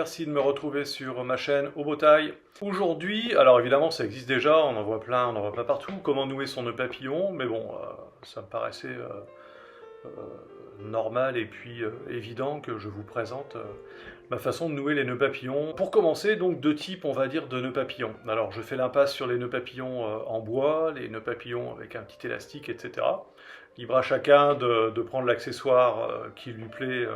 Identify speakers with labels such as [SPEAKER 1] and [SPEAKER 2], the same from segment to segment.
[SPEAKER 1] merci de me retrouver sur ma chaîne Au Beau Taille. Aujourd'hui, alors évidemment ça existe déjà, on en voit plein, on en voit plein partout, comment nouer son nœud papillon, mais bon, ça me paraissait euh, normal et puis évident que je vous présente ma façon de nouer les nœuds papillons. Pour commencer, donc deux types, on va dire, de nœuds papillons. Alors je fais l'impasse sur les nœuds papillons en bois, les nœuds papillons avec un petit élastique, etc. Libre à chacun de prendre l'accessoire qui lui plaît.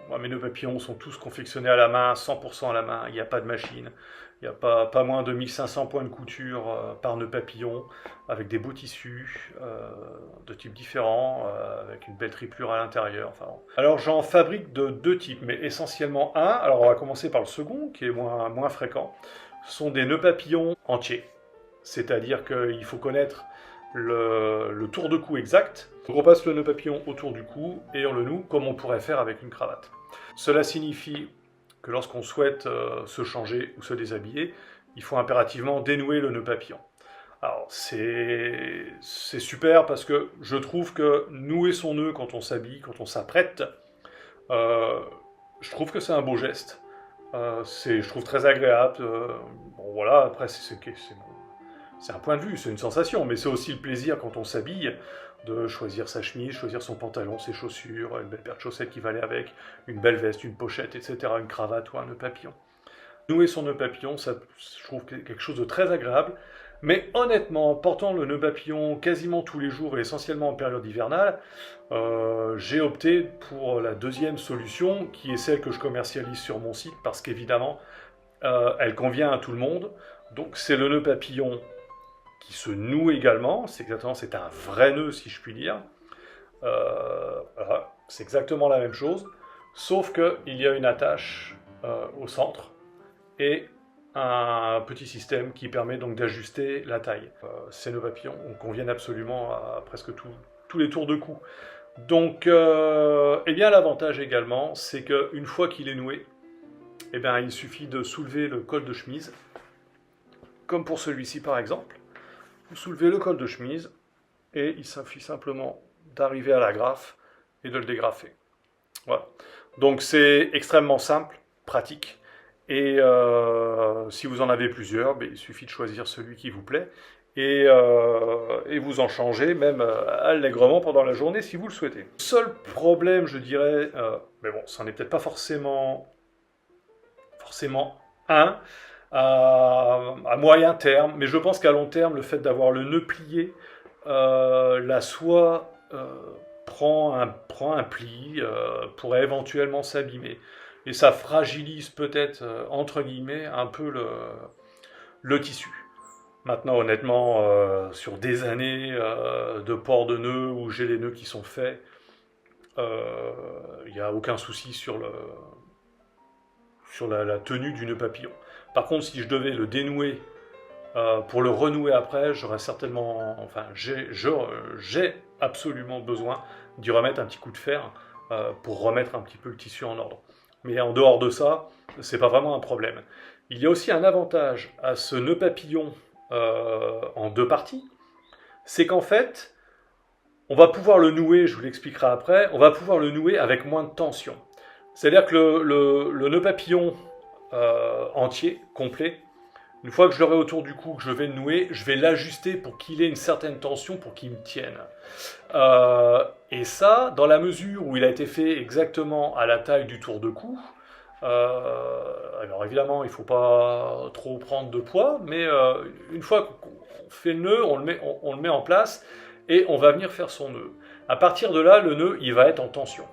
[SPEAKER 1] Moi, mes nœuds papillons sont tous confectionnés à la main, 100% à la main, il n'y a pas de machine. Il n'y a pas moins de 1500 points de couture par nœud papillon, avec des beaux tissus de types différents, avec une belle triplure à l'intérieur. Enfin, bon. Alors j'en fabrique de deux types, mais essentiellement un. Alors on va commencer par le second, qui est moins fréquent. Ce sont des nœuds papillons entiers. C'est-à-dire qu'il faut connaître le tour de cou exact. Donc on passe le nœud papillon autour du cou et on le noue comme on pourrait faire avec une cravate. Cela signifie que lorsqu'on souhaite se changer ou se déshabiller, il faut impérativement dénouer le nœud papillon. Alors c'est super parce que je trouve que nouer son nœud quand on s'habille, quand on s'apprête, je trouve que c'est un beau geste. Je trouve très agréable. Bon voilà, après c'est un point de vue, c'est une sensation, mais c'est aussi le plaisir quand on s'habille, de choisir sa chemise, choisir son pantalon, ses chaussures, une belle paire de chaussettes qui va aller avec, une belle veste, une pochette, etc., une cravate ou un nœud papillon. Nouer son nœud papillon, ça, je trouve quelque chose de très agréable, mais honnêtement, en portant le nœud papillon quasiment tous les jours et essentiellement en période hivernale, j'ai opté pour la deuxième solution, qui est celle que je commercialise sur mon site, parce qu'évidemment, elle convient à tout le monde. Donc c'est le nœud papillon qui se noue également, c'est un vrai nœud si je puis dire. Voilà, c'est exactement la même chose, sauf qu'il y a une attache au centre et un petit système qui permet donc d'ajuster la taille. Ces nœuds papillons conviennent absolument à presque tous les tours de cou. Donc, eh bien l'avantage également, c'est qu'une fois qu'il est noué, eh bien, il suffit de soulever le col de chemise, comme pour celui-ci par exemple. Vous soulevez le col de chemise et il suffit simplement d'arriver à la grafe et de le dégrafer. Voilà. Donc c'est extrêmement simple, pratique. Et si vous en avez plusieurs, il suffit de choisir celui qui vous plaît et vous en changer même allègrement pendant la journée si vous le souhaitez. Seul problème, je dirais, mais bon, ça n'est peut-être pas forcément un, à moyen terme, mais je pense qu'à long terme, le fait d'avoir le nœud plié, la soie prend un pli, pourrait éventuellement s'abîmer. Et ça fragilise peut-être, entre guillemets, un peu le tissu. Maintenant, honnêtement, sur des années de port de nœuds, où j'ai les nœuds qui sont faits, il n'y a aucun souci sur la tenue du nœud papillon. Par contre, si je devais le dénouer pour le renouer après, j'aurais certainement, enfin, j'ai absolument besoin d'y remettre un petit coup de fer pour remettre un petit peu le tissu en ordre. Mais en dehors de ça, c'est pas vraiment un problème. Il y a aussi un avantage à ce nœud papillon en deux parties, c'est qu'en fait, on va pouvoir le nouer, je vous l'expliquerai après, on va pouvoir le nouer avec moins de tension. C'est-à-dire que le nœud papillon entier, complet, une fois que je l'aurai autour du cou, que je vais le nouer, je vais l'ajuster pour qu'il ait une certaine tension, pour qu'il me tienne. Et ça, dans la mesure où il a été fait exactement à la taille du tour de cou, alors évidemment, il ne faut pas trop prendre de poids, mais une fois qu'on fait le nœud, on le met en place, et on va venir faire son nœud. À partir de là, le nœud, il va être en tension.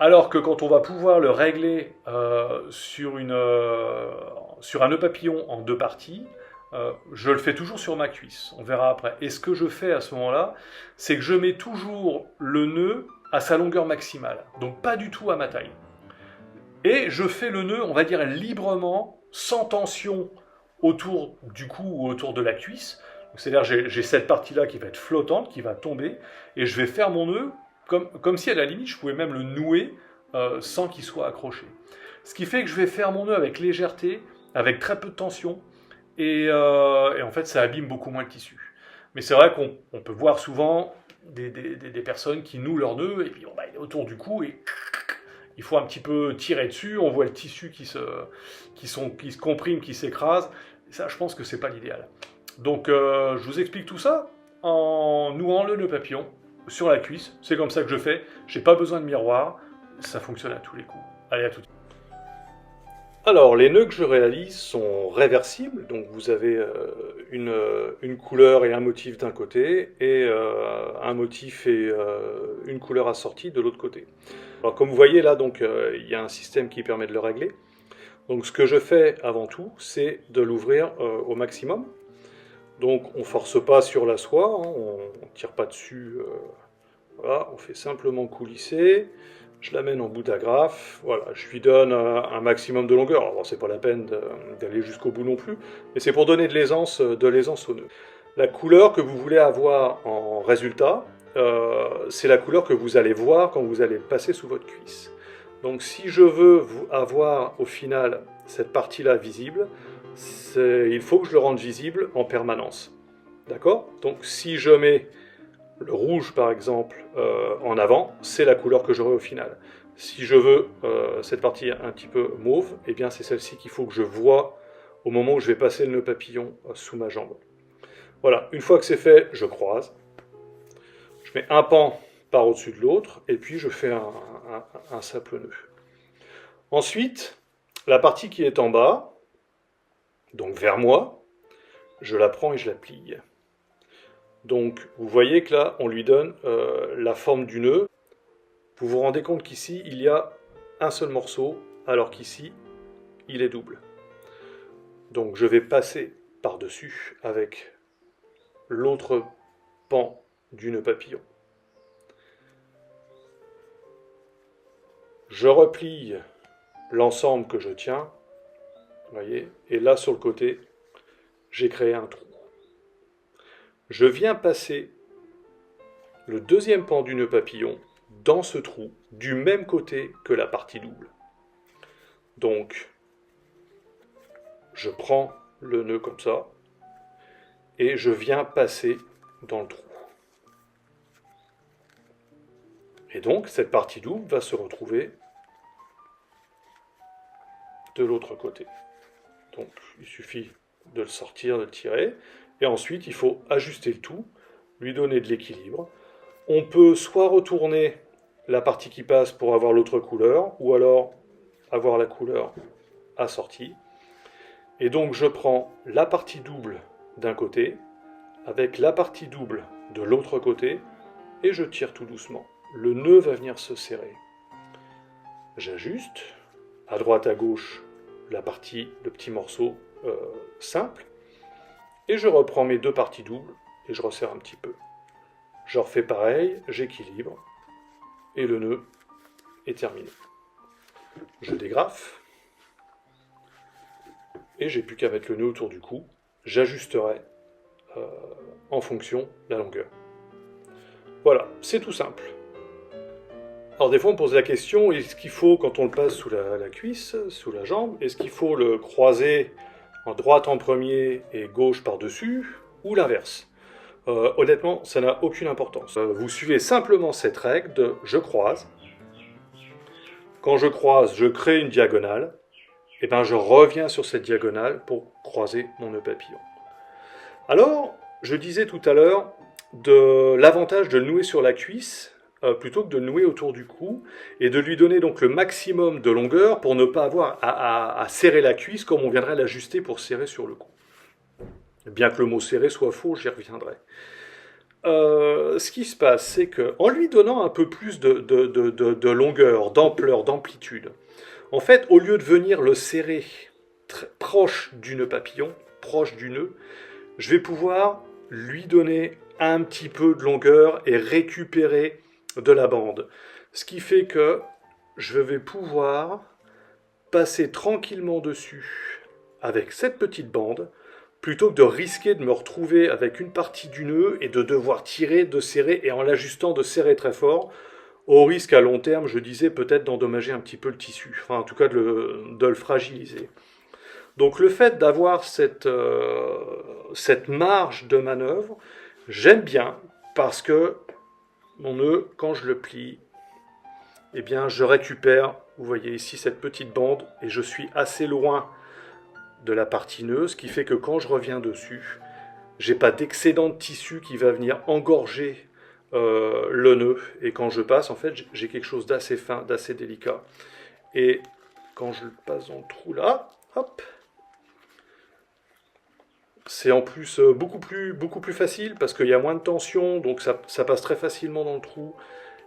[SPEAKER 1] Alors que quand on va pouvoir le régler sur un nœud papillon en deux parties, je le fais toujours sur ma cuisse, on verra après. Et ce que je fais à ce moment-là, c'est que je mets toujours le nœud à sa longueur maximale, donc pas du tout à ma taille. Et je fais le nœud, on va dire librement, sans tension autour du cou ou autour de la cuisse. C'est-à-dire j'ai cette partie-là qui va être flottante, qui va tomber, et je vais faire mon nœud comme si à la limite je pouvais même le nouer sans qu'il soit accroché. Ce qui fait que je vais faire mon nœud avec légèreté, avec très peu de tension, et en fait ça abîme beaucoup moins le tissu. Mais c'est vrai qu'on peut voir souvent des personnes qui nouent leur nœud, et puis il est autour du cou, et il faut un petit peu tirer dessus, on voit le tissu qui se comprime, qui s'écrase. Ça, je pense que c'est pas l'idéal. Donc, je vous explique tout ça en nouant le nœud papillon sur la cuisse. C'est comme ça que je fais. J'ai pas besoin de miroir. Ça fonctionne à tous les coups. Allez, à tout de suite. Alors, les nœuds que je réalise sont réversibles. Donc, vous avez une couleur et un motif d'un côté et un motif et une couleur assortie de l'autre côté. Alors, comme vous voyez là, donc, il y a un système qui permet de le régler. Donc, ce que je fais avant tout, c'est de l'ouvrir au maximum. Donc on ne force pas sur la soie, hein, on ne tire pas dessus, voilà, on fait simplement coulisser, je l'amène en bout d'agrafe, voilà, je lui donne un maximum de longueur, alors c'est pas la peine d'aller jusqu'au bout non plus, mais c'est pour donner de l'aisance au nœud. La couleur que vous voulez avoir en résultat, c'est la couleur que vous allez voir quand vous allez le passer sous votre cuisse. Donc si je veux avoir au final cette partie-là visible, il faut que je le rende visible en permanence. D'accord? Donc si je mets le rouge par exemple en avant, c'est la couleur que j'aurai au final. Si je veux cette partie un petit peu mauve, eh bien c'est celle-ci qu'il faut que je vois au moment où je vais passer le nœud papillon sous ma jambe. Voilà, une fois que c'est fait, je croise. Je mets un pan par au-dessus de l'autre, et puis je fais un simple nœud. Ensuite, la partie qui est en bas, donc vers moi, je la prends et je la plie. Donc vous voyez que là, on lui donne la forme du nœud. Vous vous rendez compte qu'ici, il y a un seul morceau, alors qu'ici, il est double. Donc je vais passer par-dessus avec l'autre pan du nœud papillon. Je replie l'ensemble que je tiens, vous voyez, et là sur le côté, j'ai créé un trou. Je viens passer le deuxième pan du nœud papillon dans ce trou, du même côté que la partie double. Donc, je prends le nœud comme ça, et je viens passer dans le trou. Et donc, cette partie double va se retrouver de l'autre côté. Donc, il suffit de le sortir, de le tirer, et ensuite, il faut ajuster le tout, lui donner de l'équilibre. On peut soit retourner la partie qui passe pour avoir l'autre couleur, ou alors avoir la couleur assortie. Et donc, je prends la partie double d'un côté, avec la partie double de l'autre côté, et je tire tout doucement. Le nœud va venir se serrer. J'ajuste, à droite, à gauche, le petit morceau simple, et je reprends mes deux parties doubles, et je resserre un petit peu. Je refais pareil, j'équilibre, et le nœud est terminé. Je dégrafe, et j'ai plus qu'à mettre le nœud autour du cou, j'ajusterai en fonction de la longueur. Voilà, c'est tout simple. Alors des fois on pose la question, est-ce qu'il faut, quand on le passe sous la cuisse, sous la jambe, est-ce qu'il faut le croiser en droite en premier et gauche par-dessus, ou l'inverse? Honnêtement, ça n'a aucune importance. Vous suivez simplement cette règle de je croise. Quand je croise, je crée une diagonale, et bien je reviens sur cette diagonale pour croiser mon nœud papillon. Alors, je disais tout à l'heure de l'avantage de le nouer sur la cuisse, plutôt que de le nouer autour du cou, et de lui donner donc le maximum de longueur pour ne pas avoir à serrer la cuisse comme on viendrait l'ajuster pour serrer sur le cou. Bien que le mot serrer soit faux, j'y reviendrai. Ce qui se passe, c'est qu'en lui donnant un peu plus de longueur, d'ampleur, d'amplitude, en fait, au lieu de venir le serrer proche du nœud papillon, proche du nœud, je vais pouvoir lui donner un petit peu de longueur et récupérer de la bande. Ce qui fait que je vais pouvoir passer tranquillement dessus avec cette petite bande, plutôt que de risquer de me retrouver avec une partie du nœud et de devoir tirer, de serrer, et en l'ajustant de serrer très fort, au risque à long terme, je disais, peut-être d'endommager un petit peu le tissu, enfin en tout cas de le fragiliser. Donc le fait d'avoir cette marge de manœuvre, j'aime bien, parce que mon nœud, quand je le plie, eh bien je récupère Vous voyez ici cette petite bande, et je suis assez loin de la partie nœud, ce qui fait que quand je reviens dessus, j'ai pas d'excédent de tissu qui va venir engorger le nœud. Et quand je passe, en fait, j'ai quelque chose d'assez fin, d'assez délicat. Et quand je le passe dans le trou là, hop, c'est en plus beaucoup plus facile parce qu'il y a moins de tension, donc ça passe très facilement dans le trou.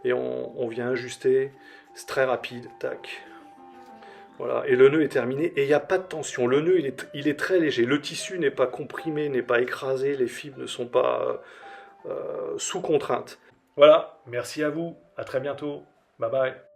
[SPEAKER 1] Et on vient ajuster, c'est très rapide, tac. Voilà, et le nœud est terminé, et il n'y a pas de tension. Le nœud, il est très léger. Le tissu n'est pas comprimé, n'est pas écrasé, les fibres ne sont pas sous contrainte. Voilà, merci à vous, à très bientôt. Bye bye.